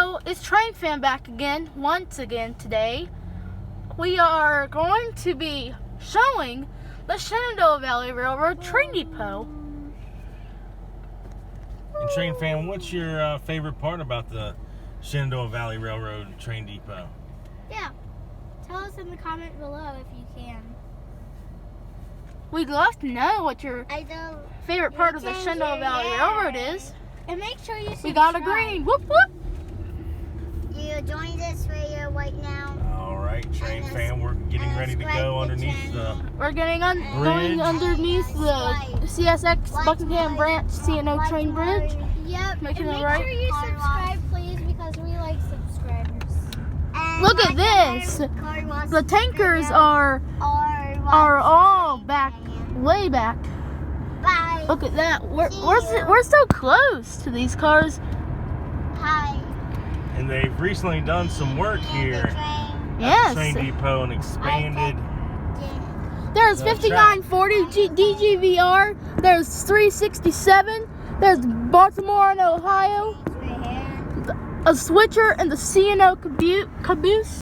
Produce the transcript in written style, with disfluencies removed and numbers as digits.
So, it's Train Fan back again, once again today. We are going to be showing the Shenandoah Valley Railroad train depot. And Train Fan, what's your favorite part about the Shenandoah Valley Railroad train depot? Yeah, tell us in the comment below if you can. We'd love to know what your favorite part of the Shenandoah Valley Railroad is. And make sure you subscribe. We got a green. Whoop whoop. You join this radio right now. All right, Train Fan, we're getting ready to go underneath the We're going underneath the CSX Buckingham Branch CNO train bridge. Yep. Making and it make right. sure you subscribe, please, because we like subscribers. And Look at this. The tankers are all back, way back. Bye. Look at that. We're so close to these cars. Hi. and they've recently done some work here at Yes. the train depot and expanded. There's the 5940 DGVR. There's 367. There's Baltimore and Ohio. A switcher and the CNO caboose.